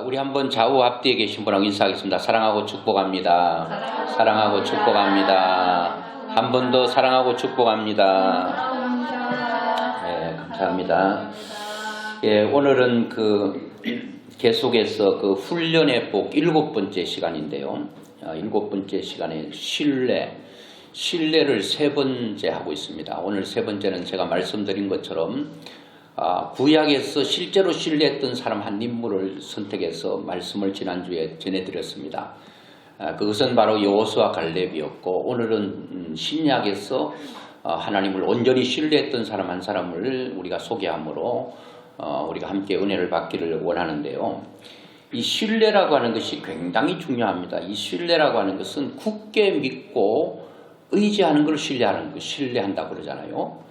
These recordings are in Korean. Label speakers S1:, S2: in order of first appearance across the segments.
S1: 우리 한번 좌우 앞뒤에 계신 분하고 인사하겠습니다. 사랑하고 축복합니다. 사랑하고 축복합니다. 한 번 더 사랑하고 축복합니다. 네, 감사합니다. 예, 오늘은 계속해서 훈련의 복 7번째 시간인데요. 7번째 시간에 신뢰를 3번째 하고 있습니다. 오늘 3번째는 제가 말씀드린 것처럼 구약에서 실제로 신뢰했던 사람 한 인물을 선택해서 말씀을 지난주에 전해드렸습니다. 그것은 바로 여호수아 갈렙이었고, 오늘은 신약에서 하나님을 온전히 신뢰했던 사람 한 사람을 우리가 소개함으로 우리가 함께 은혜를 받기를 원하는데요. 이 신뢰라고 하는 것이 굉장히 중요합니다. 이 신뢰라고 하는 것은 굳게 믿고 의지하는 걸 신뢰한다고 그러잖아요.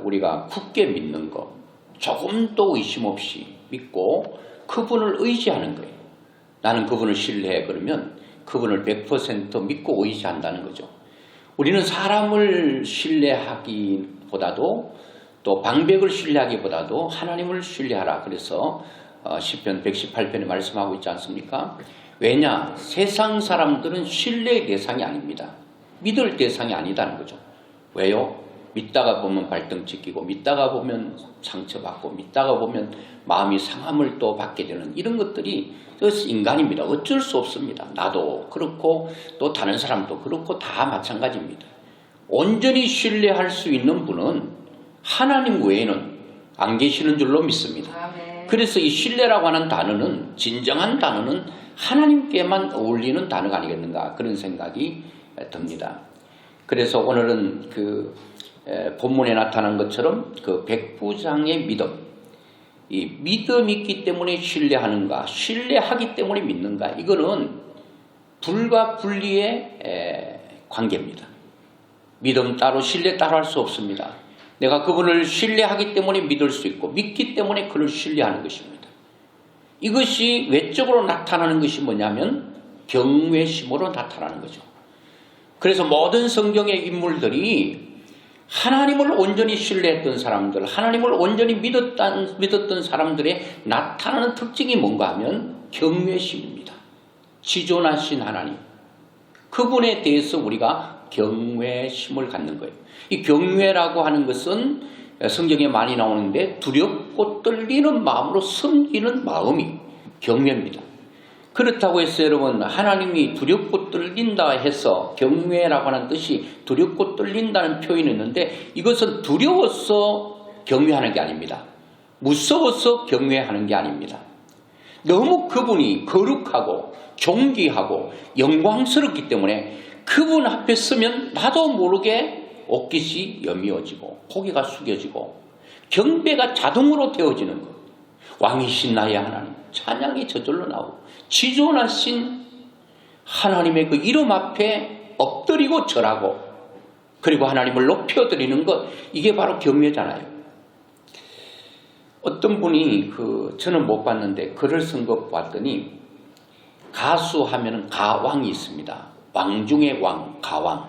S1: 우리가 굳게 믿는 것, 조금도 의심 없이 믿고 그분을 의지하는 거예요. 나는 그분을 신뢰해. 그러면 그분을 100% 믿고 의지한다는 거죠. 우리는 사람을 신뢰하기보다도 또 방백을 신뢰하기보다도 하나님을 신뢰하라. 그래서 시편 118편에 말씀하고 있지 않습니까? 왜냐? 세상 사람들은 신뢰의 대상이 아닙니다. 믿을 대상이 아니다는 거죠. 왜요? 믿다가 보면 발등 찢기고, 믿다가 보면 상처받고, 믿다가 보면 마음이 상함을 또 받게 되는 이런 것들이 인간입니다. 어쩔 수 없습니다. 나도 그렇고 또 다른 사람도 그렇고 다 마찬가지입니다. 온전히 신뢰할 수 있는 분은 하나님 외에는 안 계시는 줄로 믿습니다. 그래서 이 신뢰라고 하는 단어는, 진정한 단어는 하나님께만 어울리는 단어가 아니겠는가, 그런 생각이 듭니다. 그래서 오늘은 본문에 나타난 것처럼 백부장의 믿음, 이 믿음이 있기 때문에 신뢰하는가, 신뢰하기 때문에 믿는가, 이거는 불과 분리의 관계입니다. 믿음 따로 신뢰 따로 할 수 없습니다. 내가 그분을 신뢰하기 때문에 믿을 수 있고, 믿기 때문에 그를 신뢰하는 것입니다. 이것이 외적으로 나타나는 것이 뭐냐면 경외심으로 나타나는 거죠. 그래서 모든 성경의 인물들이 하나님을 온전히 신뢰했던 사람들, 하나님을 온전히 믿었던 사람들의 나타나는 특징이 뭔가 하면 경외심입니다. 지존하신 하나님, 그분에 대해서 우리가 경외심을 갖는 거예요. 이 경외라고 하는 것은 성경에 많이 나오는데 두렵고 떨리는 마음으로 섬기는 마음이 경외입니다. 그렇다고 해서 여러분, 하나님이 두렵고 떨린다 해서 경외라고 하는 뜻이 두렵고 떨린다는 표현이 있는데, 이것은 두려워서 경외하는 게 아닙니다. 무서워서 경외하는 게 아닙니다. 너무 그분이 거룩하고 존귀하고 영광스럽기 때문에 그분 앞에 서면 나도 모르게 옷깃이 여미어지고 고개가 숙여지고 경배가 자동으로 되어지는 것. 왕이신 나의 하나님, 찬양이 저절로 나오고 지존하신 하나님의 그 이름 앞에 엎드리고 절하고, 그리고 하나님을 높여드리는 것, 이게 바로 경외잖아요. 어떤 분이 저는 못 봤는데 글을 쓴 거 봤더니, 가수 하면은 가왕이 있습니다. 왕 중에 왕, 가왕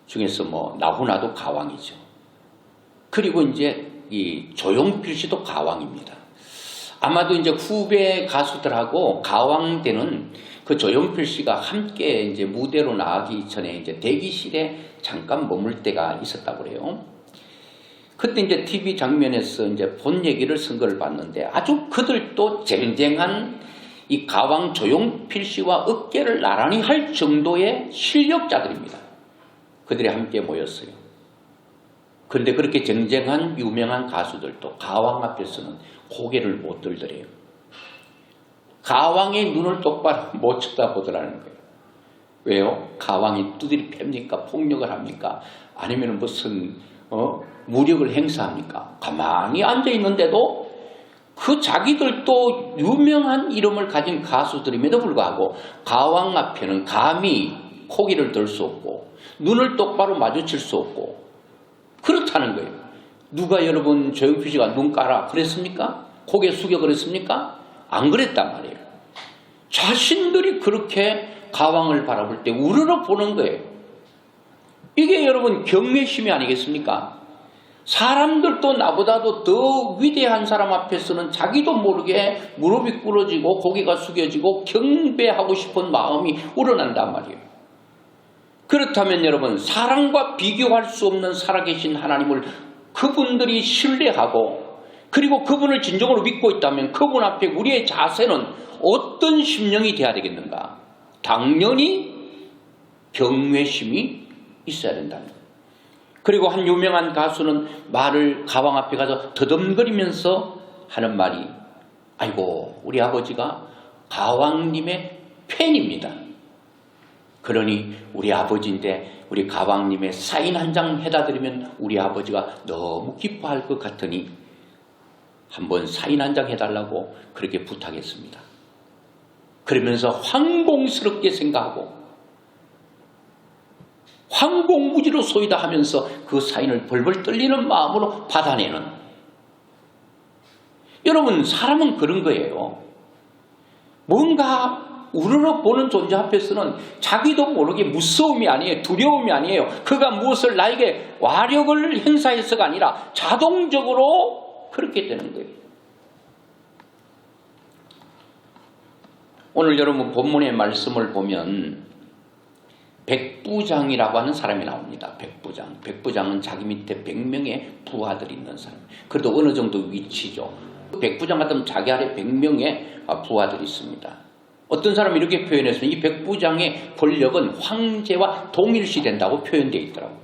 S1: 중에서 나훈아도 가왕이죠. 그리고 이제 이 조용필 씨도 가왕입니다. 아마도 이제 후배 가수들하고 가왕되는 그 조용필 씨가 함께 이제 무대로 나가기 전에 이제 대기실에 잠깐 머물 때가 있었다고 그래요. 그때 이제 TV 장면에서 이제 본 얘기를 쓴 걸 봤는데, 아주 그들도 쟁쟁한 이 가왕 조용필 씨와 어깨를 나란히 할 정도의 실력자들입니다. 그들이 함께 모였어요. 그런데 그렇게 쟁쟁한 유명한 가수들도 가왕 앞에서는 고개를 못 들더래요. 가왕의 눈을 똑바로 못 쳐다보더라는 거예요. 왜요? 가왕이 두드리 팹니까? 폭력을 합니까? 아니면 무슨 무력을 행사합니까? 가만히 앉아있는데도 그 자기들도 유명한 이름을 가진 가수들임에도 불구하고 가왕 앞에는 감히 고개를 들 수 없고 눈을 똑바로 마주칠 수 없고 그렇다는 거예요. 누가 여러분 조용필 씨가 눈 깔아 그랬습니까? 고개 숙여 그랬습니까? 안 그랬단 말이에요. 자신들이 그렇게 가왕을 바라볼 때 우러러 보는 거예요. 이게 여러분 경외심이 아니겠습니까? 사람들도 나보다도 더 위대한 사람 앞에서는 자기도 모르게 무릎이 꿇어지고 고개가 숙여지고 경배하고 싶은 마음이 우러난단 말이에요. 그렇다면 여러분, 사람과 비교할 수 없는 살아계신 하나님을 그분들이 신뢰하고 그리고 그분을 진정으로 믿고 있다면 그분 앞에 우리의 자세는 어떤 심령이 돼야 되겠는가? 당연히 경외심이 있어야 된다는 거예요. 그리고 한 유명한 가수는 말을 가왕 앞에 가서 더듬거리면서 하는 말이, 아이고 우리 아버지가 가왕님의 팬입니다. 그러니 우리 아버지인데 우리 가왕님의 사인 한 장 해다 드리면 우리 아버지가 너무 기뻐할 것 같으니 한번 사인 한 장 해달라고 그렇게 부탁했습니다. 그러면서 황공스럽게 생각하고 황공무지로 소이다 하면서 그 사인을 벌벌 떨리는 마음으로 받아내는, 여러분 사람은 그런 거예요. 뭔가 우러러 보는 존재 앞에서는 자기도 모르게 무서움이 아니에요. 두려움이 아니에요. 그가 무엇을 나에게 와력을 행사해서가 아니라 자동적으로 그렇게 되는 거예요. 오늘 여러분 본문의 말씀을 보면 백부장이라고 하는 사람이 나옵니다. 백부장. 백부장은 자기 밑에 100명의 부하들이 있는 사람. 그래도 어느 정도 위치죠. 백부장 같으면 자기 아래 100명의 부하들이 있습니다. 어떤 사람이 이렇게 표현했습니다. 이 백부장의 권력은 황제와 동일시된다고 표현되어 있더라고요.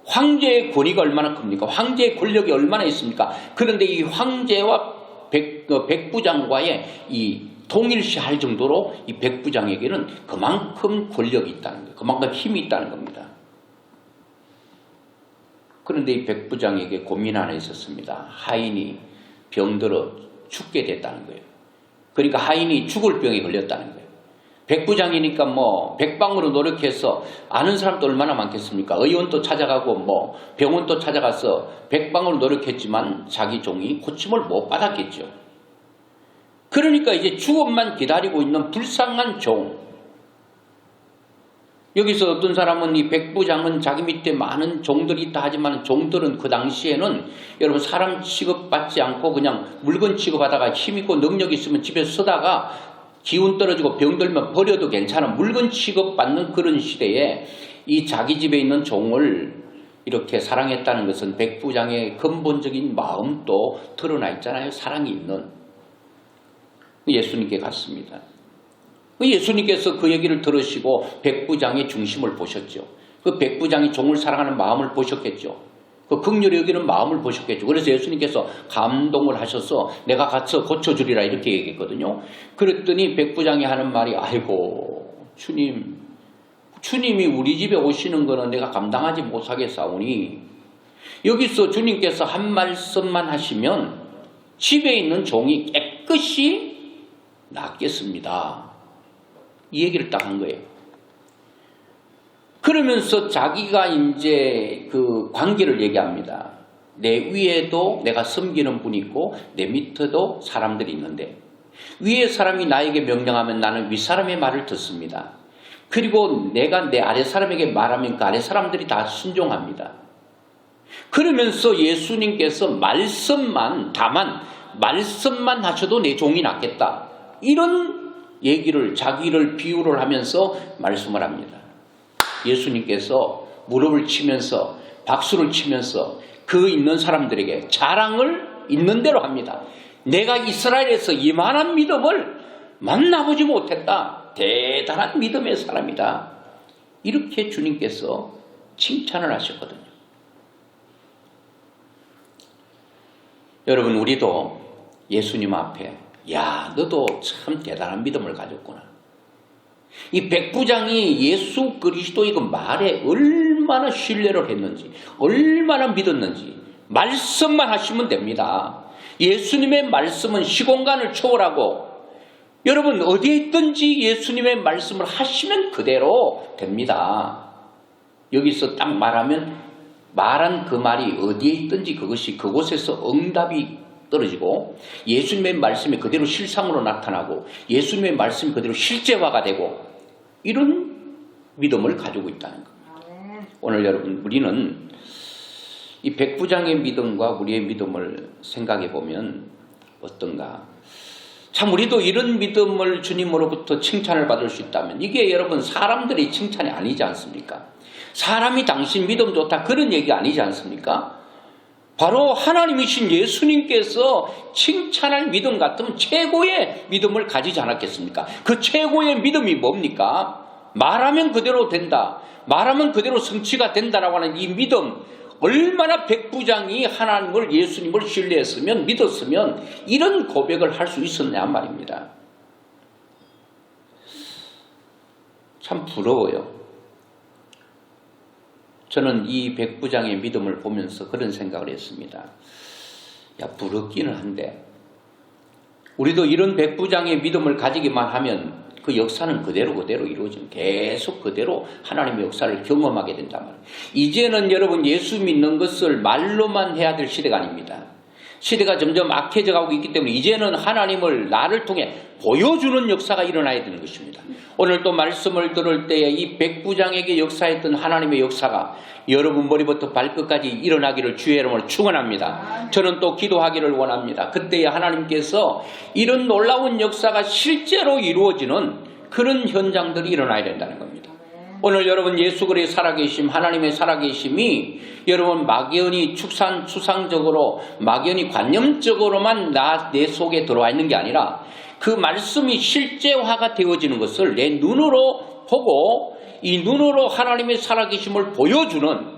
S1: 황제의 권위가 얼마나 큽니까? 황제의 권력이 얼마나 있습니까? 그런데 이 황제와 백부장과의 이 동일시할 정도로 이 백부장에게는 그만큼 권력이 있다는 거예요. 그만큼 힘이 있다는 겁니다. 그런데 이 백부장에게 고민 하나 있었습니다. 하인이 병들어 죽게 됐다는 거예요. 그러니까 하인이 죽을 병에 걸렸다는 거예요. 백부장이니까 뭐 백방으로 노력해서 아는 사람도 얼마나 많겠습니까? 의원도 찾아가고 뭐 병원도 찾아가서 백방으로 노력했지만 자기 종이 고침을 못 받았겠죠. 그러니까 이제 죽음만 기다리고 있는 불쌍한 종. 여기서 어떤 사람은 이 백부장은 자기 밑에 많은 종들이 있다 하지만 종들은 그 당시에는 여러분 사람 취급받지 않고 그냥 물건 취급하다가 힘있고 능력이 있으면 집에서 쓰다가 기운 떨어지고 병들면 버려도 괜찮은 물건 취급받는 그런 시대에 이 자기 집에 있는 종을 이렇게 사랑했다는 것은 백부장의 근본적인 마음도 드러나 있잖아요. 사랑이 있는. 예수님께 갔습니다. 예수님께서 그 얘기를 들으시고 백부장의 중심을 보셨죠. 그 백부장이 종을 사랑하는 마음을 보셨겠죠. 그 긍휼히 여기는 마음을 보셨겠죠. 그래서 예수님께서 감동을 하셔서 내가 가서 고쳐주리라 이렇게 얘기했거든요. 그랬더니 백부장이 하는 말이, 아이고 주님이 우리 집에 오시는 거는 내가 감당하지 못하겠사오니 여기서 주님께서 한 말씀만 하시면 집에 있는 종이 깨끗이 낫겠습니다. 이 얘기를 딱 한 거예요. 그러면서 자기가 이제 그 관계를 얘기합니다. 내 위에도 내가 섬기는 분이 있고 내 밑에도 사람들이 있는데 위에 사람이 나에게 명령하면 나는 윗사람의 말을 듣습니다. 그리고 내가 내 아래 사람에게 말하면 그 아래 사람들이 다 순종합니다. 그러면서 예수님께서 다만 말씀만 하셔도 내 종이 낫겠다. 이런 얘기를 자기를 비유를 하면서 말씀을 합니다. 예수님께서 무릎을 치면서 박수를 치면서 그 있는 사람들에게 자랑을 있는 대로 합니다. 내가 이스라엘에서 이만한 믿음을 만나보지 못했다. 대단한 믿음의 사람이다. 이렇게 주님께서 칭찬을 하셨거든요. 여러분 우리도 예수님 앞에 야 너도 참 대단한 믿음을 가졌구나. 이 백부장이 예수 그리스도의 그 말에 얼마나 신뢰를 했는지 얼마나 믿었는지 말씀만 하시면 됩니다. 예수님의 말씀은 시공간을 초월하고 여러분 어디에 있든지 예수님의 말씀을 하시면 그대로 됩니다. 여기서 딱 말한 그 말이 어디에 있든지 그것이 그곳에서 응답이 떨어지고 예수님의 말씀이 그대로 실상으로 나타나고 예수님의 말씀이 그대로 실제화가 되고 이런 믿음을 가지고 있다는 겁니다. 오늘 여러분 우리는 이 백부장의 믿음과 우리의 믿음을 생각해 보면 어떤가? 참 우리도 이런 믿음을 주님으로부터 칭찬을 받을 수 있다면 이게 여러분 사람들의 칭찬이 아니지 않습니까? 사람이 당신 믿음 좋다 그런 얘기 아니지 않습니까? 바로 하나님이신 예수님께서 칭찬할 믿음 같으면 최고의 믿음을 가지지 않았겠습니까? 그 최고의 믿음이 뭡니까? 말하면 그대로 된다. 말하면 그대로 성취가 된다라고 하는 이 믿음, 얼마나 백부장이 하나님을 예수님을 신뢰했으면 믿었으면 이런 고백을 할 수 있었냐 말입니다. 참 부러워요. 저는 이 백부장의 믿음을 보면서 그런 생각을 했습니다. 야, 부럽기는 한데 우리도 이런 백부장의 믿음을 가지기만 하면 그 역사는 그대로 이루어지면 계속 그대로 하나님의 역사를 경험하게 된단 말이에요. 이제는 여러분 예수 믿는 것을 말로만 해야 될 시대가 아닙니다. 시대가 점점 악해져 가고 있기 때문에 이제는 하나님을 나를 통해 보여주는 역사가 일어나야 되는 것입니다. 오늘 또 말씀을 들을 때에 이 백부장에게 역사했던 하나님의 역사가 여러분 머리부터 발끝까지 일어나기를 주의 이름으로 축원합니다. 저는 또 기도하기를 원합니다. 그때에 하나님께서 이런 놀라운 역사가 실제로 이루어지는 그런 현장들이 일어나야 된다는 겁니다. 오늘 여러분 예수 그리스도의 살아계심, 하나님의 살아계심이 여러분 막연히 추상적으로 막연히 관념적으로만 내 속에 들어와 있는 게 아니라 그 말씀이 실제화가 되어지는 것을 내 눈으로 보고 이 눈으로 하나님의 살아계심을 보여주는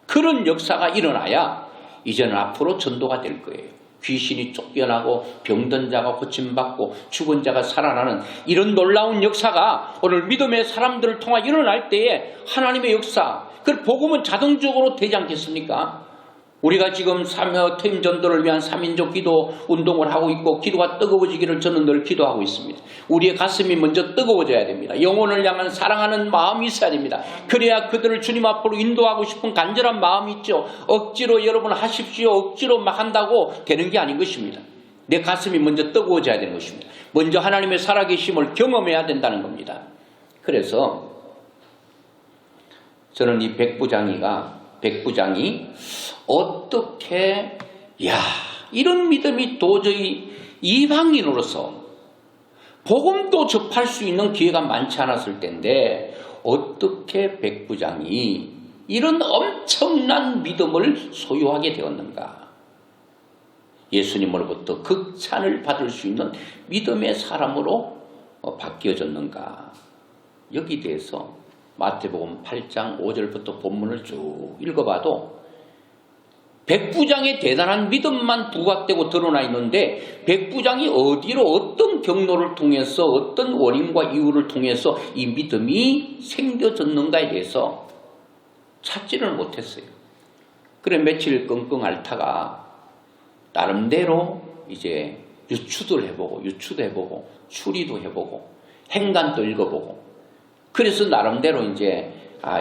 S1: 그런 역사가 일어나야 이제는 앞으로 전도가 될 거예요. 귀신이 쫓겨나고 병든 자가 고침받고 죽은 자가 살아나는 이런 놀라운 역사가 오늘 믿음의 사람들을 통해 일어날 때에 하나님의 역사, 그 복음은 자동적으로 되지 않겠습니까? 우리가 지금 퇴임 전도를 위한 3인조 기도 운동을 하고 있고 기도가 뜨거워지기를 저는 늘 기도하고 있습니다. 우리의 가슴이 먼저 뜨거워져야 됩니다. 영혼을 향한 사랑하는 마음이 있어야 됩니다. 그래야 그들을 주님 앞으로 인도하고 싶은 간절한 마음이 있죠. 억지로 여러분 하십시오. 억지로 막 한다고 되는 게 아닌 것입니다. 내 가슴이 먼저 뜨거워져야 되는 것입니다. 먼저 하나님의 살아계심을 경험해야 된다는 겁니다. 그래서 저는 이 백부장이 어떻게 이런 믿음이 도저히 이방인으로서 복음도 접할 수 있는 기회가 많지 않았을 때인데 어떻게 백부장이 이런 엄청난 믿음을 소유하게 되었는가? 예수님으로부터 극찬을 받을 수 있는 믿음의 사람으로 바뀌어졌는가? 여기 대해서 마태복음 8장 5절부터 본문을 쭉 읽어봐도 백부장의 대단한 믿음만 부각되고 드러나 있는데 백부장이 어디로 어떤 경로를 통해서 어떤 원인과 이유를 통해서 이 믿음이 생겨졌는가에 대해서 찾지를 못했어요. 그래 며칠 끙끙 앓다가 나름대로 이제 유추도 해보고 추리도 해보고 행간도 읽어보고 그래서 나름대로 이제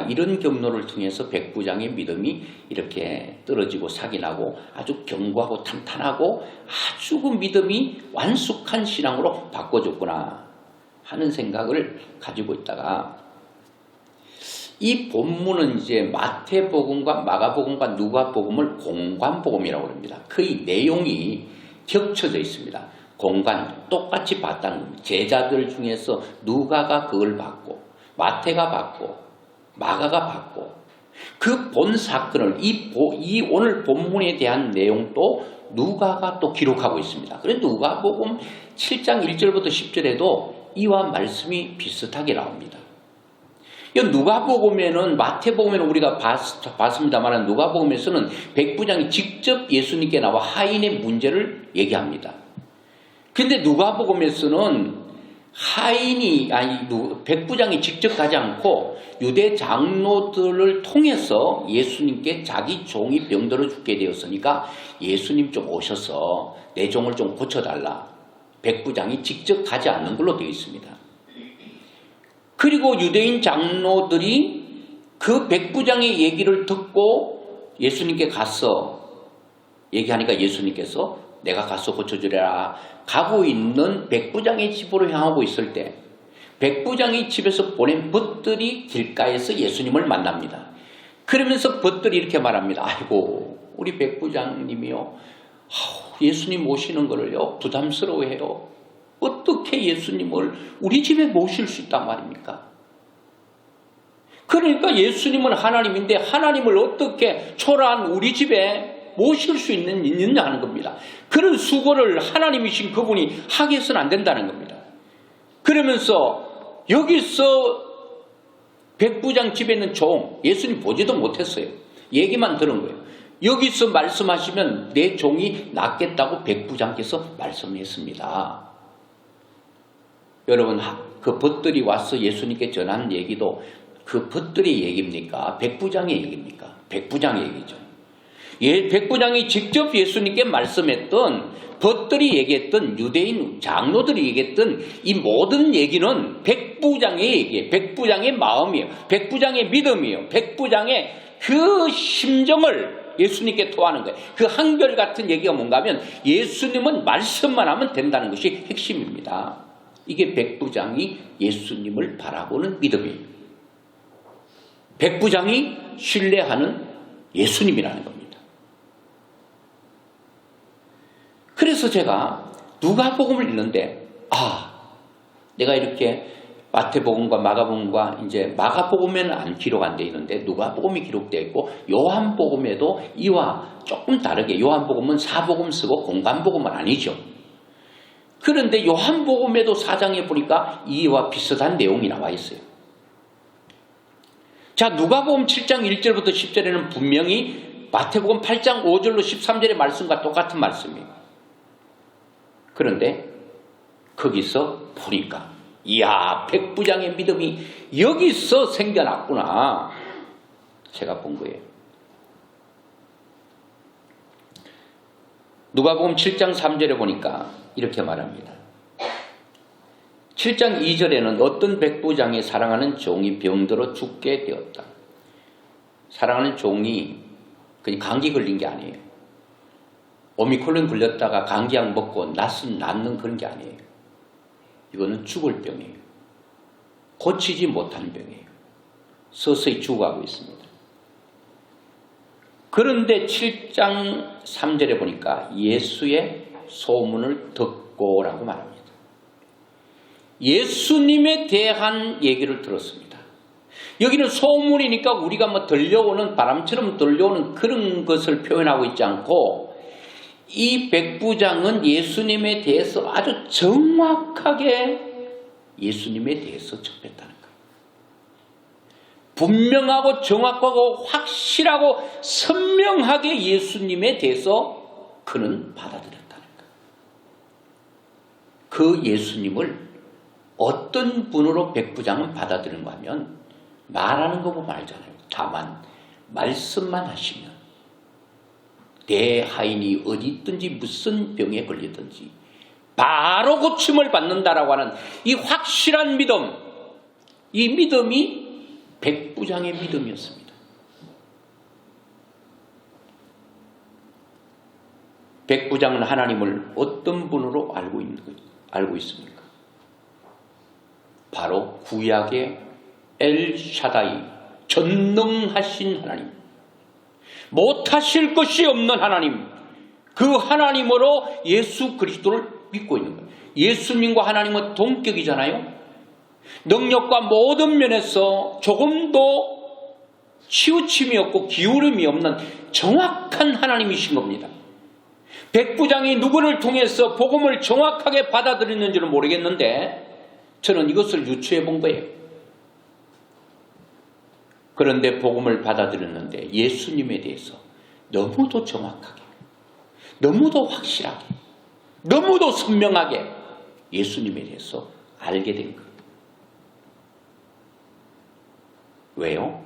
S1: 이런 경로를 통해서 백부장의 믿음이 이렇게 떨어지고 사기나고 아주 견고하고 탄탄하고 아주 그 믿음이 완숙한 신앙으로 바꿔줬구나 하는 생각을 가지고 있다가 이 본문은 이제 마태복음과 마가복음과 누가복음을 공관복음이라고 합니다. 그 내용이 겹쳐져 있습니다. 공간 똑같이 봤다는 겁니다. 제자들 중에서 누가가 그걸 봤고 마태가 봤고 마가가 봤고 그 본 사건을 이 오늘 본문에 대한 내용도 누가가 또 기록하고 있습니다. 그래서 누가복음 7장 1절부터 10절에도 이와 말씀이 비슷하게 나옵니다. 누가복음에는 마태복음에는 우리가 봤습니다만 누가복음에서는 백부장이 직접 예수님께 나와 하인의 문제를 얘기합니다. 그런데 누가복음에서는 백부장이 직접 가지 않고 유대 장로들을 통해서 예수님께 자기 종이 병들어 죽게 되었으니까 예수님 좀 오셔서 내 종을 좀 고쳐달라. 백부장이 직접 가지 않는 걸로 되어 있습니다. 그리고 유대인 장로들이 그 백부장의 얘기를 듣고 예수님께 가서 얘기하니까 예수님께서 내가 가서 고쳐주리라 가고 있는 백부장의 집으로 향하고 있을 때 백부장이 집에서 보낸 벗들이 길가에서 예수님을 만납니다. 그러면서 벗들이 이렇게 말합니다. 아이고 우리 백부장님이요. 예수님 모시는 거를요 부담스러워해요. 어떻게 예수님을 우리 집에 모실 수 있단 말입니까? 그러니까 예수님은 하나님인데 하나님을 어떻게 초라한 우리 집에 모실 수 있느냐 하는 겁니다. 그런 수고를 하나님이신 그분이 하게 해서는 안 된다는 겁니다. 그러면서 여기서 백부장 집에 있는 종, 예수님 보지도 못했어요. 얘기만 들은 거예요. 여기서 말씀하시면 내 종이 낫겠다고 백부장께서 말씀했습니다. 여러분, 그 벗들이 와서 예수님께 전한 얘기도 그 벗들의 얘기입니까? 백부장의 얘기입니까? 백부장의 얘기죠. 백부장이 직접 예수님께 말씀했던, 벗들이 얘기했던, 유대인 장로들이 얘기했던 이 모든 얘기는 백부장의 얘기예요. 백부장의 마음이에요. 백부장의 믿음이에요. 백부장의 그 심정을 예수님께 토하는 거예요. 그 한결같은 얘기가 뭔가 하면 예수님은 말씀만 하면 된다는 것이 핵심입니다. 이게 백부장이 예수님을 바라보는 믿음이에요. 백부장이 신뢰하는 예수님이라는 겁니다. 그래서 제가 누가복음을 읽는데 내가 이렇게 마태복음과 마가복음과 이제 마가복음에는 안 기록 안 돼 있는데 누가복음이 기록되어 있고 요한복음에도 이와 조금 다르게 요한복음은 사복음 쓰고 공간복음은 아니죠. 그런데 요한복음에도 4장에 보니까 이와 비슷한 내용이 나와 있어요. 자, 누가복음 7장 1절부터 10절에는 분명히 마태복음 8장 5절로 13절의 말씀과 똑같은 말씀이에요. 그런데 거기서 보니까 이야, 백부장의 믿음이 여기서 생겨났구나. 제가 본 거예요. 누가복음 7장 3절에 보니까 이렇게 말합니다. 7장 2절에는 어떤 백부장이 사랑하는 종이 병들어 죽게 되었다. 사랑하는 종이 그냥 감기 걸린 게 아니에요. 오미크론 걸렸다가 감기약 먹고 낫는 그런 게 아니에요. 이거는 죽을 병이에요. 고치지 못하는 병이에요. 서서히 죽어가고 있습니다. 그런데 7장 3절에 보니까 예수의 소문을 듣고라고 말합니다. 예수님에 대한 얘기를 들었습니다. 여기는 소문이니까 우리가 뭐 들려오는 바람처럼 들려오는 그런 것을 표현하고 있지 않고 이 백부장은 예수님에 대해서 아주 정확하게 예수님에 대해서 접했다는 거예요. 분명하고 정확하고 확실하고 선명하게 예수님에 대해서 그는 받아들였다는 거예요. 그 예수님을 어떤 분으로 백부장은 받아들인가 하면 말하는 거 보면 알잖아요. 다만 말씀만 하시면 내 하인이 어디 있든지 무슨 병에 걸리든지 바로 고침을 받는다라고 하는 이 확실한 믿음, 이 믿음이 백부장의 믿음이었습니다. 백부장은 하나님을 어떤 분으로 알고 있습니까? 바로 구약의 엘샤다이, 전능하신 하나님, 못하실 것이 없는 하나님, 그 하나님으로 예수 그리스도를 믿고 있는 거예요. 예수님과 하나님은 동격이잖아요. 능력과 모든 면에서 조금도 치우침이 없고 기울임이 없는 정확한 하나님이신 겁니다. 백부장이 누구를 통해서 복음을 정확하게 받아들였는지는 모르겠는데 저는 이것을 유추해 본 거예요. 그런데 복음을 받아들였는데 예수님에 대해서 너무도 정확하게, 너무도 확실하게, 너무도 선명하게 예수님에 대해서 알게 된 거예요. 왜요?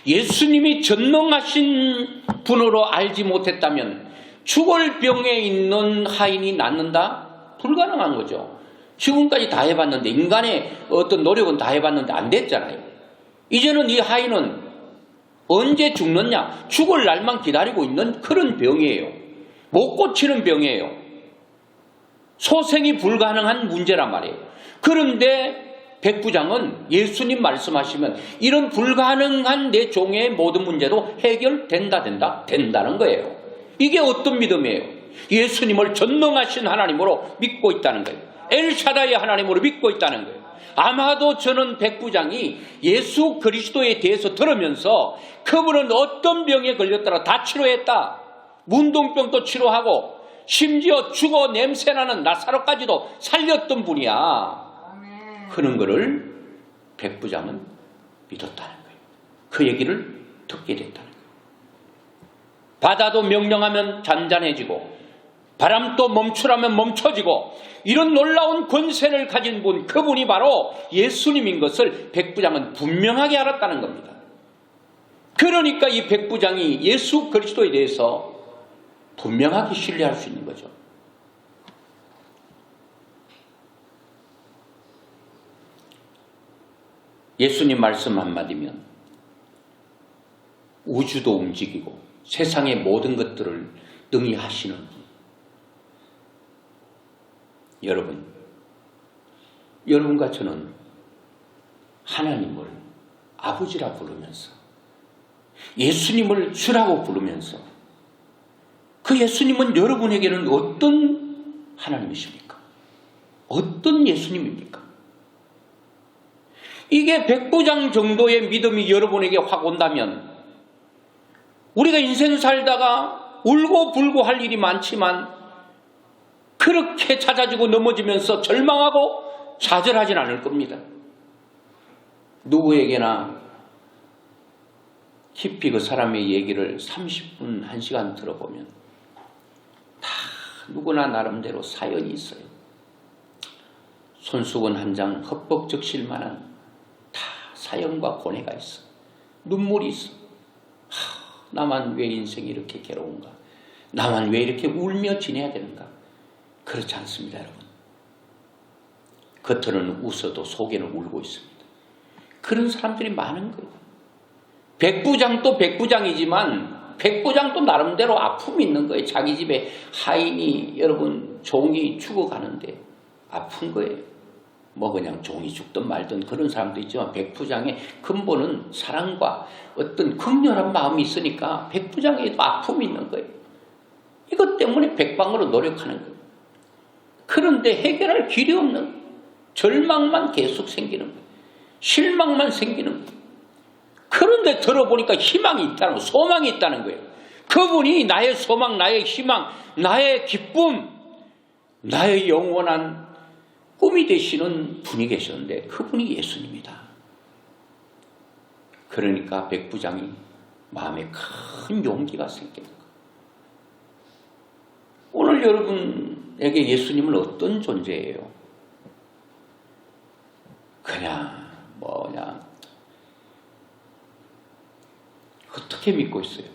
S1: 예수님이 전능하신 분으로 알지 못했다면 죽을 병에 있는 하인이 낫는다? 불가능한 거죠. 지금까지 다 해봤는데, 인간의 어떤 노력은 다 해봤는데 안 됐잖아요. 이제는 이 하인은 언제 죽느냐? 죽을 날만 기다리고 있는 그런 병이에요. 못 고치는 병이에요. 소생이 불가능한 문제란 말이에요. 그런데 백부장은 예수님 말씀하시면 이런 불가능한 내 종의 모든 문제도 된다는 거예요. 이게 어떤 믿음이에요? 예수님을 전능하신 하나님으로 믿고 있다는 거예요. 엘샤다의 하나님으로 믿고 있다는 거예요. 아마도 저는 백부장이 예수 그리스도에 대해서 들으면서 그분은 어떤 병에 걸렸더라 다 치료했다. 문둥병도 치료하고 심지어 죽어 냄새나는 나사로까지도 살렸던 분이야. 그런 거를 백부장은 믿었다는 거예요. 그 얘기를 듣게 됐다는 거예요. 바다도 명령하면 잔잔해지고 바람도 멈추라면 멈춰지고 이런 놀라운 권세를 가진 분, 그분이 바로 예수님인 것을 백부장은 분명하게 알았다는 겁니다. 그러니까 이 백부장이 예수 그리스도에 대해서 분명하게 신뢰할 수 있는 거죠. 예수님 말씀 한마디면 우주도 움직이고 세상의 모든 것들을 능히 하시는 분. 여러분과 저는 하나님을 아버지라 부르면서 예수님을 주라고 부르면서 그 예수님은 여러분에게는 어떤 하나님이십니까? 어떤 예수님입니까? 이게 백부장 정도의 믿음이 여러분에게 확 온다면 우리가 인생 살다가 울고불고 할 일이 많지만 그렇게 찾아지고 넘어지면서 절망하고 좌절하진 않을 겁니다. 누구에게나 깊이 그 사람의 얘기를 30분, 1시간 들어보면 다 누구나 나름대로 사연이 있어요. 손수건 한 장 흠뻑적실 만한 다 사연과 고뇌가 있어. 눈물이 있어. 나만 왜 인생이 이렇게 괴로운가? 나만 왜 이렇게 울며 지내야 되는가? 그렇지 않습니다, 여러분. 겉으로는 웃어도 속에는 울고 있습니다. 그런 사람들이 많은 거예요. 백부장도 백부장이지만 백부장도 나름대로 아픔이 있는 거예요. 자기 집에 하인이 여러분 종이 죽어가는데 아픈 거예요. 뭐 그냥 종이 죽든 말든 그런 사람도 있지만 백부장의 근본은 사랑과 어떤 극렬한 마음이 있으니까 백부장에도 아픔이 있는 거예요. 이것 때문에 백방으로 노력하는 거예요. 그런데 해결할 길이 없는 절망만 계속 생기는 거예요. 실망만 생기는 거예요. 그런데 들어보니까 희망이 있다는 거예요. 소망이 있다는 거예요. 그분이 나의 소망, 나의 희망, 나의 기쁨, 나의 영원한 꿈이 되시는 분이 계셨는데 그분이 예수님이다. 그러니까 백부장이 마음에 큰 용기가 생기는 거예요. 오늘 여러분에게 예수님은 어떤 존재예요? 그냥 어떻게 믿고 있어요?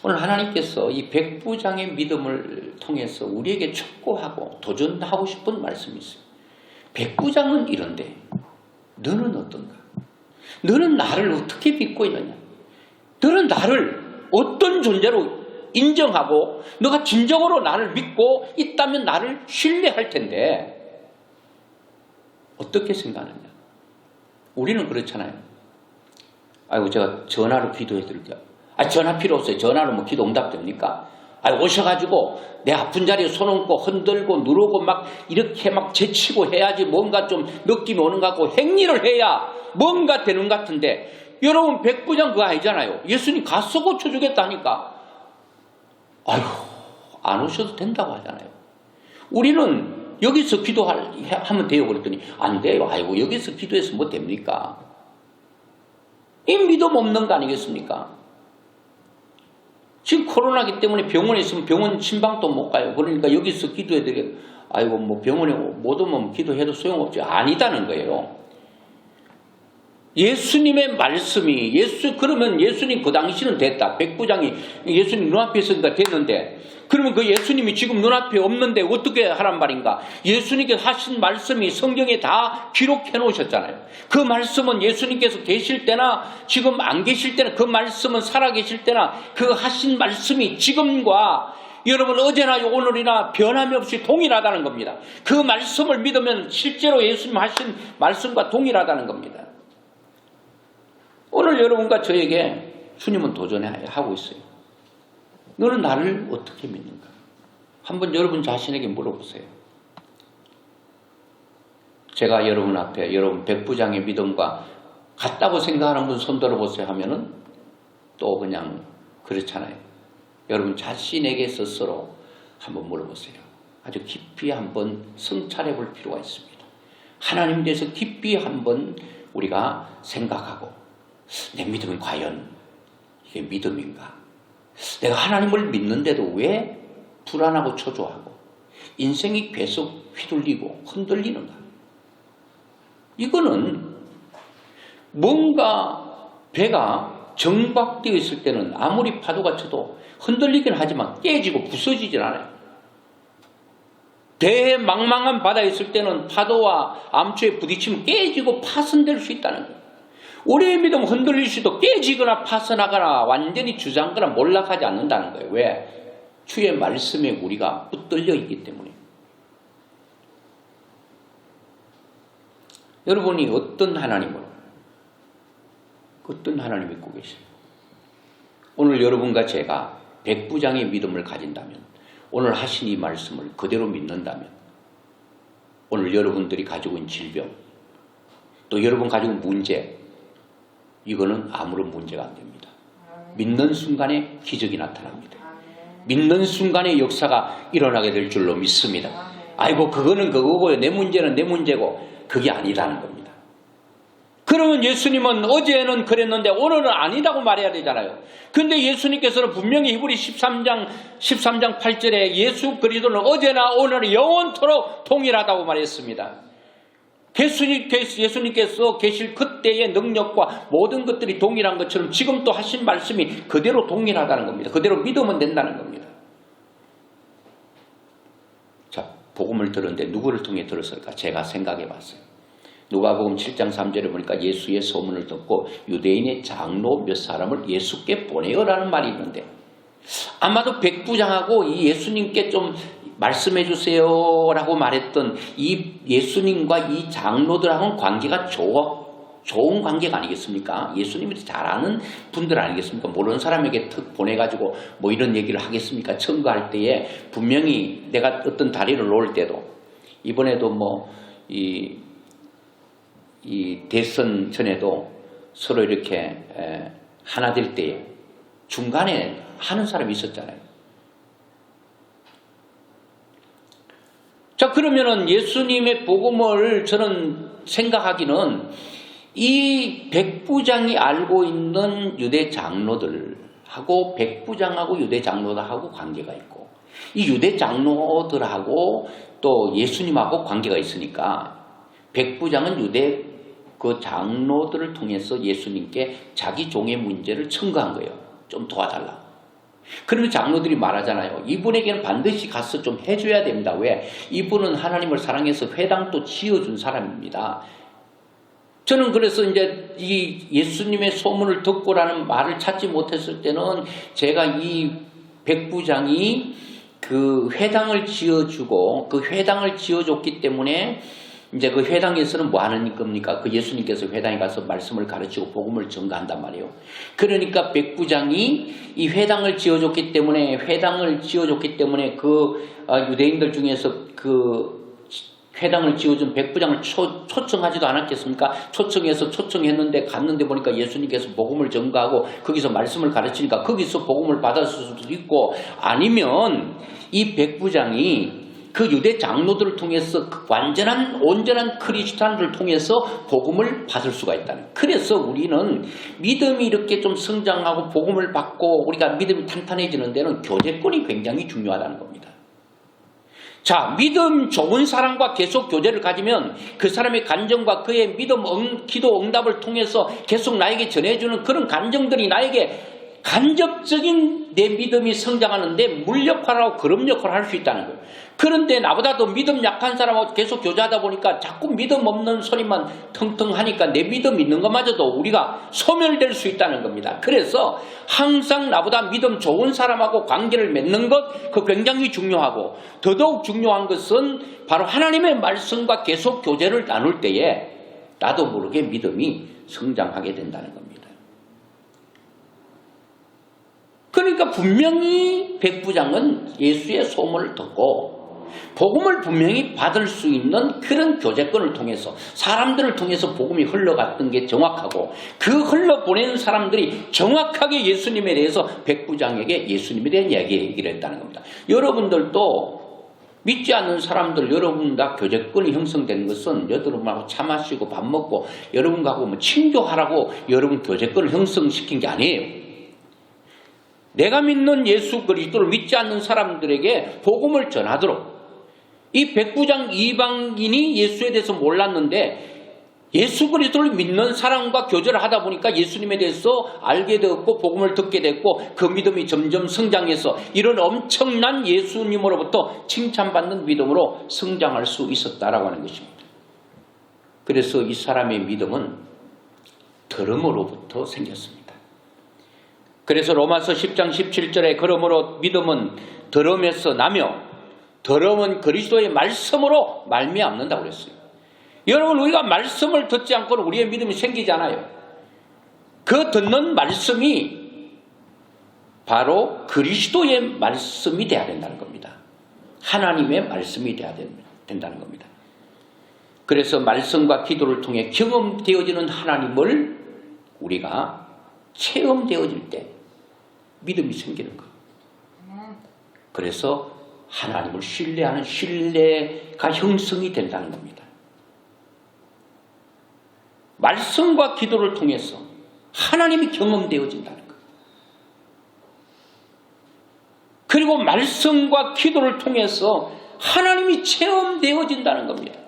S1: 오늘 하나님께서 이 백부장의 믿음을 통해서 우리에게 촉구하고 도전하고 싶은 말씀이 있어요. 백부장은 이런데 너는 어떤가? 너는 나를 어떻게 믿고 있느냐? 너는 나를 어떤 존재로 인정하고 너가 진정으로 나를 믿고 있다면 나를 신뢰할 텐데 어떻게 생각하느냐? 우리는 그렇잖아요. 아이고 제가 전화로 기도해 드릴게요. 전화 필요 없어요. 전화로 뭐 기도 응답됩니까? 오셔가지고 내 아픈 자리에 손 얹고 흔들고 누르고 막 이렇게 막 제치고 해야지 뭔가 좀 느낌이 오는 것 같고 행위를 해야 뭔가 되는 것 같은데 여러분 백부장 그거 아니잖아요. 예수님 가서 고쳐주겠다니까 안 오셔도 된다고 하잖아요. 우리는 여기서 기도하면 돼요 그랬더니 안 돼요. 여기서 기도해서 뭐 됩니까? 이 믿음 없는 거 아니겠습니까? 지금 코로나기 때문에 병원에 있으면 병원 신방도 못 가요. 그러니까 여기서 기도해드려. 뭐 병원에 못 오면 기도해도 소용없지. 아니다는 거예요. 예수님의 말씀이 그러면 예수님 그 당시는 됐다. 백부장이 예수님 눈앞에 있으니까 됐는데 그러면 그 예수님이 지금 눈앞에 없는데 어떻게 하란 말인가? 예수님께서 하신 말씀이 성경에 다 기록해 놓으셨잖아요. 그 말씀은 예수님께서 계실 때나 지금 안 계실 때나 그 말씀은 살아 계실 때나 그 하신 말씀이 지금과 여러분 어제나 오늘이나 변함이 없이 동일하다는 겁니다. 그 말씀을 믿으면 실제로 예수님 하신 말씀과 동일하다는 겁니다. 오늘 여러분과 저에게 주님은 도전하고 있어요. 너는 나를 어떻게 믿는가? 한번 여러분 자신에게 물어보세요. 제가 여러분 앞에 여러분 백부장의 믿음과 같다고 생각하는 분 손 들어보세요 하면은 또 그냥 그렇잖아요. 여러분 자신에게 스스로 한번 물어보세요. 아주 깊이 한번 성찰해 볼 필요가 있습니다. 하나님에 대해서 깊이 한번 우리가 생각하고 내 믿음은 과연 이게 믿음인가? 내가 하나님을 믿는데도 왜 불안하고 초조하고 인생이 계속 휘둘리고 흔들리는가? 이거는 뭔가 배가 정박되어 있을 때는 아무리 파도가 쳐도 흔들리긴 하지만 깨지고 부서지질 않아요. 대망망한 바다에 있을 때는 파도와 암초에 부딪히면 깨지고 파손될 수 있다는 거예요. 우리의 믿음은 흔들릴 수도 깨지거나 파손하거나 완전히 주저앉거나 몰락하지 않는다는 거예요. 왜? 주의 말씀에 우리가 붙들려 있기 때문에. 여러분이 어떤 하나님을 믿고 계세요? 오늘 여러분과 제가 백부장의 믿음을 가진다면, 오늘 하신 이 말씀을 그대로 믿는다면, 오늘 여러분들이 가지고 있는 질병, 또 여러분 가지고 있는 문제, 이거는 아무런 문제가 안 됩니다. 믿는 순간에 기적이 나타납니다. 믿는 순간에 역사가 일어나게 될 줄로 믿습니다. 아이고 그거는 그거고요. 내 문제는 내 문제고, 그게 아니라는 겁니다. 그러면 예수님은 어제는 그랬는데 오늘은 아니라고 말해야 되잖아요. 근데 예수님께서는 분명히 히브리 13장 8절에 예수 그리스도는 어제나 오늘은 영원토록 동일하다고 말했습니다. 예수님께서 계실 그때의 능력과 모든 것들이 동일한 것처럼 지금 또 하신 말씀이 그대로 동일하다는 겁니다. 그대로 믿으면 된다는 겁니다. 자, 복음을 들었는데 누구를 통해 들었을까? 제가 생각해 봤어요. 누가복음 7장 3절에 보니까 예수의 소문을 듣고 유대인의 장로 몇 사람을 예수께 보내어라는 말이 있는데, 아마도 백부장하고 이 예수님께 좀 말씀해 주세요 라고 말했던 이 예수님과 이 장로들하고는 관계가 좋은 관계가 아니겠습니까? 예수님이 잘 아는 분들 아니겠습니까? 모르는 사람에게 턱 보내가지고 뭐 이런 얘기를 하겠습니까? 청구할 때에 분명히 내가 어떤 다리를 놓을 때도, 이번에도 뭐 이 대선 전에도 서로 이렇게 하나 될 때에 중간에 하는 사람이 있었잖아요. 자, 그러면은 예수님의 복음을 저는 생각하기는 이 백부장이 알고 있는 유대 장로들하고 백부장하고 유대 장로들하고 관계가 있고, 이 유대 장로들하고 또 예수님하고 관계가 있으니까 백부장은 유대 그 장로들을 통해서 예수님께 자기 종의 문제를 청구한 거예요. 좀 도와달라. 그러면 장로들이 말하잖아요. 이분에게는 반드시 가서 좀 해줘야 됩니다. 왜? 이분은 하나님을 사랑해서 회당도 지어준 사람입니다. 저는 그래서 이제 이 예수님의 소문을 듣고라는 말을 찾지 못했을 때는 제가 이 백부장이 그 회당을 지어주고 그 회당을 지어줬기 때문에 이제 그 회당에서는 뭐 하는 겁니까? 그 예수님께서 회당에 가서 말씀을 가르치고 복음을 전가한단 말이에요. 그러니까 백부장이 이 회당을 지어줬기 때문에 그 유대인들 중에서 그 회당을 지어준 백부장을 초청하지도 않았겠습니까? 초청했는데 갔는데 보니까 예수님께서 복음을 전가하고 거기서 말씀을 가르치니까 거기서 복음을 받았을 수도 있고, 아니면 이 백부장이 그 유대 장로들을 통해서 온전한 크리스찬들을 통해서 복음을 받을 수가 있다는. 그래서 우리는 믿음이 이렇게 좀 성장하고 복음을 받고 우리가 믿음이 탄탄해지는 데는 교제권이 굉장히 중요하다는 겁니다. 자, 믿음 좋은 사람과 계속 교제를 가지면 그 사람의 간정과 그의 믿음 기도 응답을 통해서 계속 나에게 전해주는 그런 간정들이 나에게 간접적인 내 믿음이 성장하는데 물 역할하고 그릇 역할을 할 수 있다는 거예요. 그런데 나보다 더 믿음 약한 사람하고 계속 교제하다 보니까 자꾸 믿음 없는 소리만 텅텅 하니까 내 믿음 있는 것마저도 우리가 소멸될 수 있다는 겁니다. 그래서 항상 나보다 믿음 좋은 사람하고 관계를 맺는 것, 그 굉장히 중요하고, 더더욱 중요한 것은 바로 하나님의 말씀과 계속 교제를 나눌 때에 나도 모르게 믿음이 성장하게 된다는 겁니다. 그러니까 분명히 백부장은 예수의 소문을 듣고 복음을 분명히 받을 수 있는 그런 교제권을 통해서, 사람들을 통해서 복음이 흘러갔던 게 정확하고, 그 흘러보낸 사람들이 정확하게 예수님에 대해서 백부장에게 예수님에 대한 얘기를 했다는 겁니다. 여러분들도 믿지 않는 사람들, 여러분 다 교제권이 형성된 것은 여러분하고 차 마시고 밥 먹고 여러분하고 뭐 친교하라고 여러분 교제권을 형성시킨 게 아니에요. 내가 믿는 예수 그리스도를 믿지 않는 사람들에게 복음을 전하도록, 이 백부장 이방인이 예수에 대해서 몰랐는데 예수 그리스도를 믿는 사람과 교제를 하다 보니까 예수님에 대해서 알게 되었고 복음을 듣게 됐고 그 믿음이 점점 성장해서 이런 엄청난 예수님으로부터 칭찬받는 믿음으로 성장할 수 있었다라고 하는 것입니다. 그래서 이 사람의 믿음은 들음으로부터 생겼습니다. 그래서 로마서 10장 17절에 그러므로 믿음은 들음에서 나며 들음은 그리스도의 말씀으로 말미암는다고 그랬어요. 여러분, 우리가 말씀을 듣지 않고는 우리의 믿음이 생기지 않아요. 그 듣는 말씀이 바로 그리스도의 말씀이 되어야 된다는 겁니다. 하나님의 말씀이 되어야 된다는 겁니다. 그래서 말씀과 기도를 통해 경험되어지는 하나님을 우리가 체험되어질 때 믿음이 생기는 거예요. 그래서 하나님을 신뢰하는 신뢰가 형성이 된다는 겁니다. 말씀과 기도를 통해서 하나님이 경험되어진다는 거예요. 그리고 말씀과 기도를 통해서 하나님이 체험되어진다는 겁니다.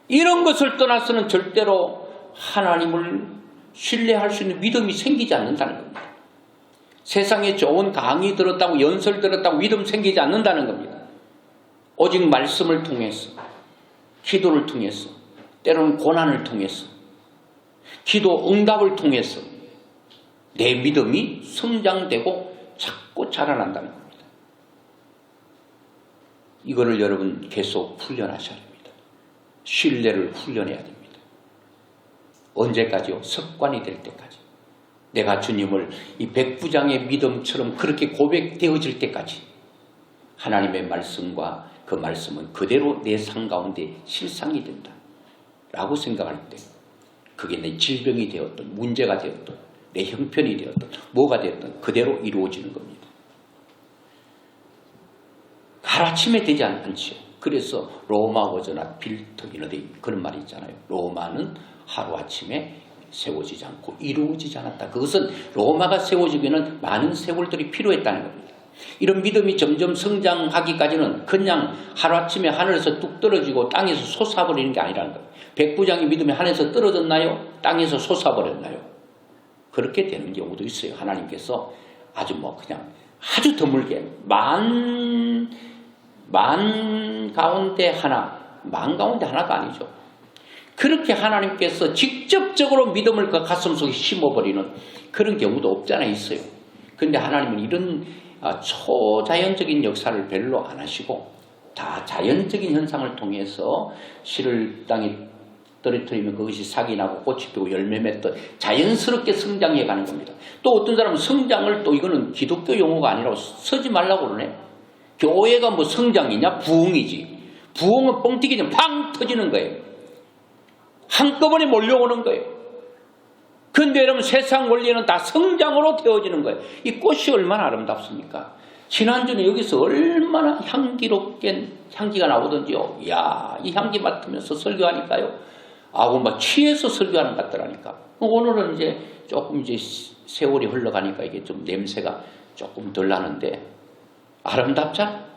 S1: 이런 것을 떠나서는 절대로 하나님을 신뢰할 수 있는 믿음이 생기지 않는다는 겁니다. 세상에 좋은 강의 들었다고, 연설 들었다고 믿음 생기지 않는다는 겁니다. 오직 말씀을 통해서, 기도를 통해서, 때로는 고난을 통해서, 기도 응답을 통해서 내 믿음이 성장되고 자꾸 자라난다는 겁니다. 이거를 여러분 계속 훈련하셔야 됩니다. 신뢰를 훈련해야 됩니다. 언제까지요? 습관이 될 때까지. 내가 주님을 이 백부장의 믿음처럼 그렇게 고백되어질 때까지 하나님의 말씀과 그 말씀은 그대로 내 삶 가운데 실상이 된다 라고 생각할 때 그게 내 질병이 되었든 문제가 되었든 내 형편이 되었든 뭐가 되었든 그대로 이루어지는 겁니다. 하루아침에 되지 않지요. 그래서 로마 버전나 빌터기너데 그런 말이 있잖아요. 로마는 하루아침에 세워지지 않고 이루어지지 않았다. 그것은 로마가 세워지기에는 많은 세월들이 필요했다는 겁니다. 이런 믿음이 점점 성장하기까지는 그냥 하루아침에 하늘에서 뚝 떨어지고 땅에서 솟아버리는 게 아니라는 거예요. 백부장의 믿음이 하늘에서 떨어졌나요? 땅에서 솟아버렸나요? 그렇게 되는 경우도 있어요. 하나님께서 아주 그냥 아주 드물게 만 가운데 하나가 아니죠. 그렇게 하나님께서 직접적으로 믿음을 그 가슴속에 심어버리는 그런 경우도 없잖아 있어요. 그런데 하나님은 이런 초자연적인 역사를 별로 안 하시고 다 자연적인 현상을 통해서 씨를 땅에 떨어뜨리면 그것이 싹이 나고 꽃이 피고 열매 맺듯 자연스럽게 성장해 가는 겁니다. 또 어떤 사람은 성장을 또 이거는 기독교 용어가 아니라고 쓰지 말라고 그러네. 교회가 뭐 성장이냐? 부흥이지. 부흥은 뻥튀기면 팡 터지는 거예요. 한꺼번에 몰려오는 거예요. 그런데 여러분 세상 원리는 다 성장으로 되어지는 거예요. 이 꽃이 얼마나 아름답습니까? 지난주에 여기서 얼마나 향기롭게 향기가 나오던지요. 이야, 이 향기 맡으면서 설교하니까요. 막 취해서 설교하는 것 같더라니까. 오늘은 이제 조금 세월이 흘러가니까 이게 좀 냄새가 조금 덜 나는데 아름답잖아.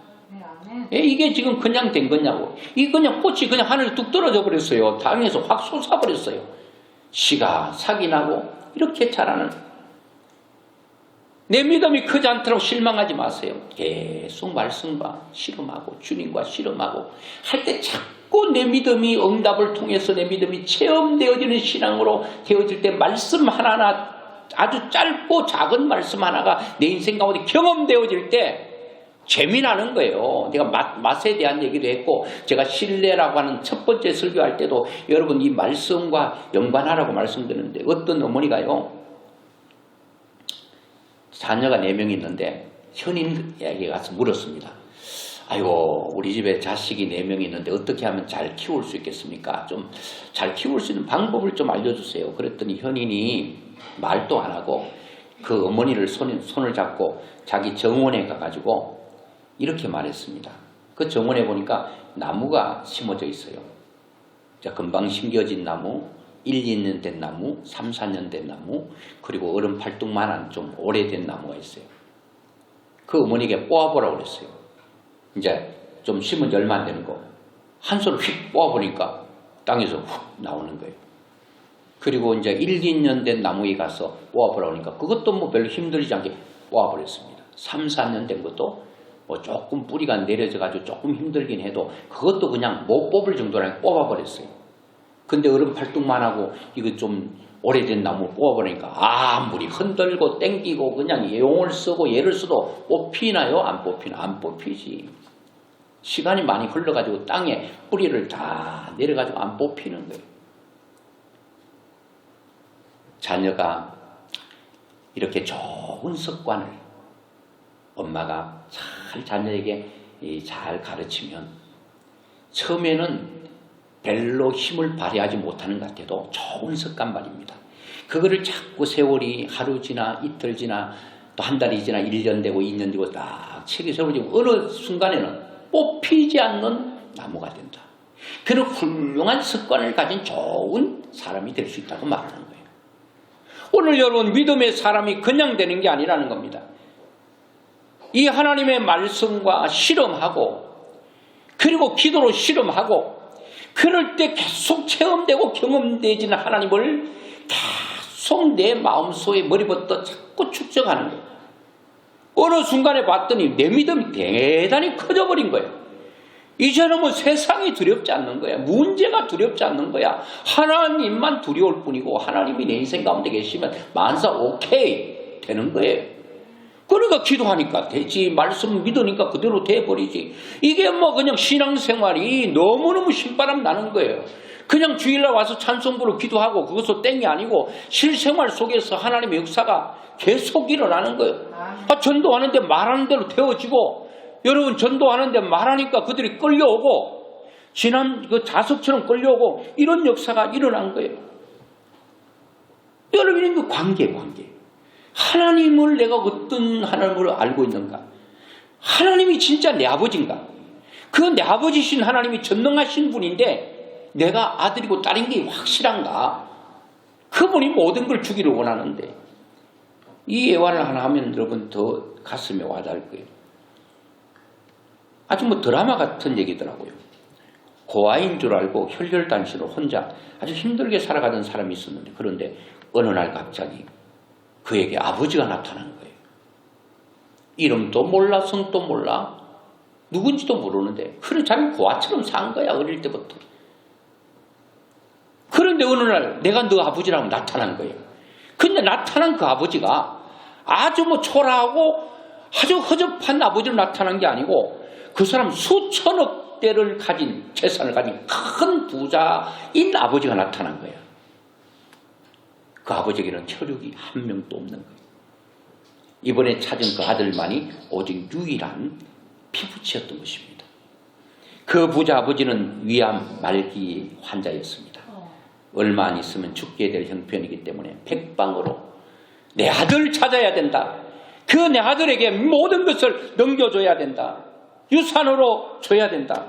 S1: 이게 지금 그냥 된 거냐고. 이 그냥 꽃이 그냥 하늘에 뚝 떨어져 버렸어요. 땅에서 확 솟아버렸어요. 씨가 삭이 나고 이렇게 자라는 내 믿음이 크지 않도록 실망하지 마세요. 계속 말씀과 실험하고 주님과 실험하고 할 때 자꾸 내 믿음이 응답을 통해서 내 믿음이 체험되어지는 신앙으로 되어질 때 말씀 하나하나 아주 짧고 작은 말씀 하나가 내 인생 가운데 경험되어질 때 재미나는 거예요. 내가 맛에 대한 얘기도 했고 제가 신뢰라고 하는 첫 번째 설교할 때도 여러분 이 말씀과 연관하라고 말씀드렸는데 어떤 어머니가요. 자녀가 4명이 있는데 현인에게 가서 물었습니다. 아이고 우리 집에 자식이 4명이 있는데 어떻게 하면 잘 키울 수 있겠습니까? 좀 잘 키울 수 있는 방법을 좀 알려주세요. 그랬더니 현인이 말도 안 하고 그 어머니를 손을 잡고 자기 정원에 가가지고 이렇게 말했습니다. 그 정원에 보니까 나무가 심어져 있어요. 자, 금방 심겨진 나무, 1, 2년 된 나무, 3, 4년 된 나무, 그리고 얼음 팔뚝만한 좀 오래된 나무가 있어요. 그 어머니에게 뽑아보라고 그랬어요. 이제 좀 심은 지 얼마 안 되는 거. 한 손을 휙 뽑아보니까 땅에서 훅 나오는 거예요. 그리고 이제 1, 2년 된 나무에 가서 뽑아보라고 하니까 그것도 뭐 별로 힘들지 않게 뽑아버렸습니다. 3, 4년 된 것도 뭐 조금 뿌리가 내려져가지고 조금 힘들긴 해도 그것도 그냥 못 뽑을 정도로 뽑아버렸어요. 근데 얼음 팔뚝만 하고 이거 좀 오래된 나무 뽑아버리니까 아무리 흔들고 땡기고 그냥 용을 쓰고 예를 써도 뽑히나요? 안 뽑히나? 안 뽑히지. 시간이 많이 흘러가지고 땅에 뿌리를 다 내려가지고 안 뽑히는 거예요. 자녀가 이렇게 좋은 습관을 엄마가 잘 자녀에게 잘 가르치면 처음에는 별로 힘을 발휘하지 못하는 것 같아도 좋은 습관 말입니다. 그거를 자꾸 세월이 하루 지나 이틀 지나 또 한 달이 지나 1년 되고 2년 되고 딱 책이 세월지고 어느 순간에는 뽑히지 않는 나무가 된다. 그런 훌륭한 습관을 가진 좋은 사람이 될 수 있다고 말하는 거예요. 오늘 여러분 믿음의 사람이 그냥 되는 게 아니라는 겁니다. 이 하나님의 말씀과 실험하고 그리고 기도로 실험하고 그럴 때 계속 체험되고 경험되지는 하나님을 계속 내 마음속에 머리부터 자꾸 축적하는 거예요. 어느 순간에 봤더니 내 믿음이 대단히 커져버린 거예요. 이제는 뭐 세상이 두렵지 않는 거야. 문제가 두렵지 않는 거야. 하나님만 두려울 뿐이고 하나님이 내 인생 가운데 계시면 만사 오케이 되는 거예요. 그러니까 기도하니까 되지. 말씀 믿으니까 그대로 돼버리지. 이게 뭐 그냥 신앙생활이 너무너무 신바람 나는 거예요. 그냥 주일날 와서 찬송 부르고 기도하고 그것도 땡이 아니고 실생활 속에서 하나님의 역사가 계속 일어나는 거예요. 전도하는데 말하는 대로 되어지고 여러분 전도하는데 말하니까 그들이 끌려오고 지난 그 자석처럼 끌려오고 이런 역사가 일어난 거예요. 여러분이 그 관계. 하나님을 내가 어떤 하나님을 알고 있는가? 하나님이 진짜 내 아버지인가? 그 내 아버지신 하나님이 전능하신 분인데 내가 아들이고 딸인 게 확실한가? 그분이 모든 걸 주기를 원하는데 이 예화를 하나 하면 여러분 더 가슴에 와닿을 거예요. 아주 뭐 드라마 같은 얘기더라고요. 고아인 줄 알고 혈혈단신으로 혼자 아주 힘들게 살아가던 사람이 있었는데 그런데 어느 날 갑자기 그에게 아버지가 나타난 거예요. 이름도 몰라 성도 몰라 누군지도 모르는데 그래 자기 고아처럼 산 거야 어릴 때부터. 그런데 어느 날 내가 너 아버지라고 나타난 거예요. 근데 나타난 그 아버지가 아주 뭐 초라하고 아주 허접한 아버지로 나타난 게 아니고 그 사람 수천억 대를 가진 재산을 가진 큰 부자인 아버지가 나타난 거예요. 그 아버지에게는 혈육이 한 명도 없는 거예요. 이번에 찾은 그 아들만이 오직 유일한 피부치였던 것입니다. 그 부자 아버지는 위암 말기 환자였습니다. 얼마 안 있으면 죽게 될 형편이기 때문에 백방으로 내 아들 찾아야 된다. 그 내 아들에게 모든 것을 넘겨줘야 된다. 유산으로 줘야 된다.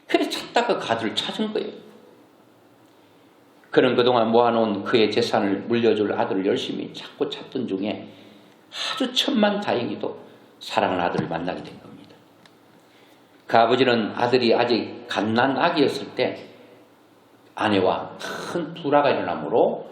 S1: 그래서 찾다가 그 아들을 찾은 거예요. 그는 그동안 모아놓은 그의 재산을 물려줄 아들을 열심히 찾고 찾던 중에 아주 천만다행히도 사랑하는 아들을 만나게 된 겁니다. 그 아버지는 아들이 아직 갓난 아기였을 때 아내와 큰 불화가 일어나므로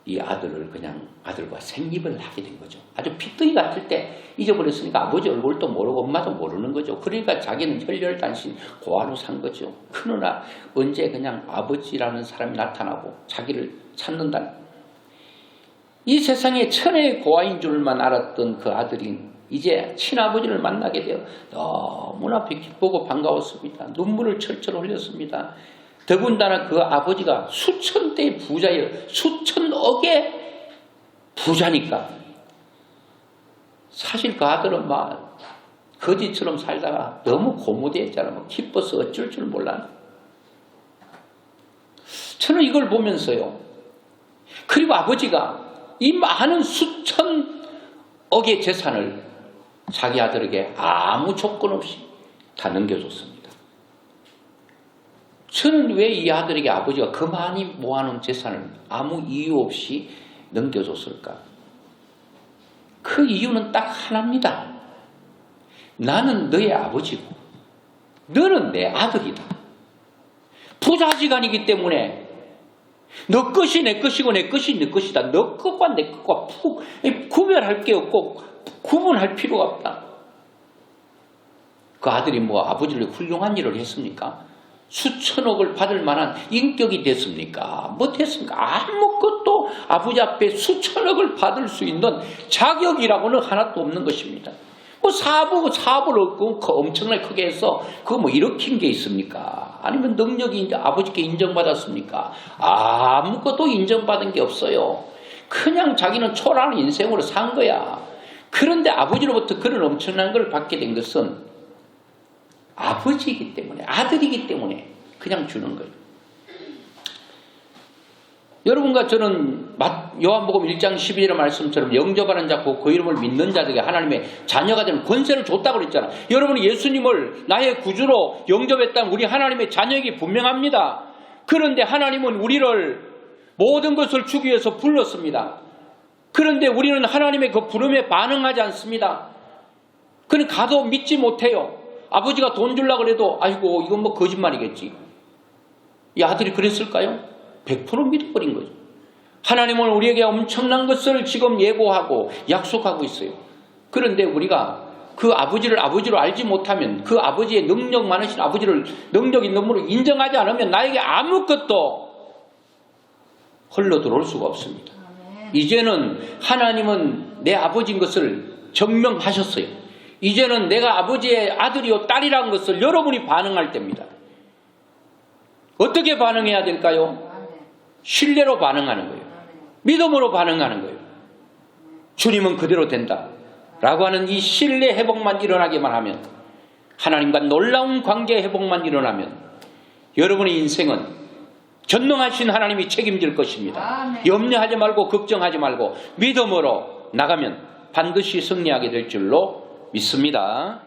S1: 이 아들을 그냥 아들과 생입을 하게 된 거죠. 아주 핏덩이 같을 때 잊어버렸으니까 아버지 얼굴도 모르고 엄마도 모르는 거죠. 그러니까 자기는 혈혈단신 고아로 산 거죠. 그러나 언제 그냥 아버지라는 사람이 나타나고 자기를 찾는다는, 이 세상에 천혜의 고아인 줄만 알았던 그 아들이 이제 친아버지를 만나게 되어 너무나 기쁘고 반가웠습니다. 눈물을 철철 흘렸습니다. 더군다나 그 아버지가 수천 대의 부자예요. 수천억의 부자니까. 사실 그 아들은 막 거지처럼 살다가 너무 고무되었잖아. 기뻐서 어쩔 줄 몰라. 저는 이걸 보면서요. 그리고 아버지가 이 많은 수천억의 재산을 자기 아들에게 아무 조건 없이 다 넘겨줬습니다. 저는 왜 이 아들에게 아버지가 그 많이 모아놓은 재산을 아무 이유 없이 넘겨줬을까? 그 이유는 딱 하나입니다. 나는 너의 아버지고 너는 내 아들이다. 부자지간이기 때문에 너 것이 내 것이고 내 것이 내 것이다. 너 것과 내 것과 구별할 게 없고 구분할 필요가 없다. 그 아들이 뭐 아버지를 훌륭한 일을 했습니까? 수천억을 받을 만한 인격이 됐습니까? 못했습니까? 아무것도 아버지 앞에 수천억을 받을 수 있는 자격이라고는 하나도 없는 것입니다. 뭐 사업을 얻고 엄청나게 크게 해서 그거 뭐 일으킨 게 있습니까? 아니면 능력이 이제 아버지께 인정받았습니까? 아무것도 인정받은 게 없어요. 그냥 자기는 초라한 인생으로 산 거야. 그런데 아버지로부터 그런 엄청난 걸 받게 된 것은 아버지이기 때문에, 아들이기 때문에 그냥 주는 거예요. 여러분과 저는 요한복음 1장 12절의 말씀처럼 영접하는 자, 그 이름을 믿는 자들에게 하나님의 자녀가 되는 권세를 줬다고 그랬잖아요. 여러분이 예수님을 나의 구주로 영접했다면 우리 하나님의 자녀이기 분명합니다. 그런데 하나님은 우리를 모든 것을 주기 위해서 불렀습니다. 그런데 우리는 하나님의 그 부름에 반응하지 않습니다. 그는 가도 믿지 못해요. 아버지가 돈 주려고 해도 아이고 이건 뭐 거짓말이겠지. 이 아들이 그랬을까요? 100% 믿어버린 거죠. 하나님은 우리에게 엄청난 것을 지금 예고하고 약속하고 있어요. 그런데 우리가 그 아버지를 아버지로 알지 못하면, 그 아버지의 능력 많으신 아버지를 능력 있는 분으로 인정하지 않으면 나에게 아무것도 흘러 들어올 수가 없습니다. 이제는 하나님은 내 아버지인 것을 증명하셨어요. 이제는 내가 아버지의 아들이요 딸이라는 것을 여러분이 반응할 때입니다. 어떻게 반응해야 될까요? 신뢰로 반응하는 거예요. 믿음으로 반응하는 거예요. 주님은 그대로 된다 라고 하는 이 신뢰 회복만 일어나기만 하면, 하나님과 놀라운 관계 회복만 일어나면 여러분의 인생은 전능하신 하나님이 책임질 것입니다. 염려하지 말고 걱정하지 말고 믿음으로 나가면 반드시 승리하게 될 줄로 믿습니다.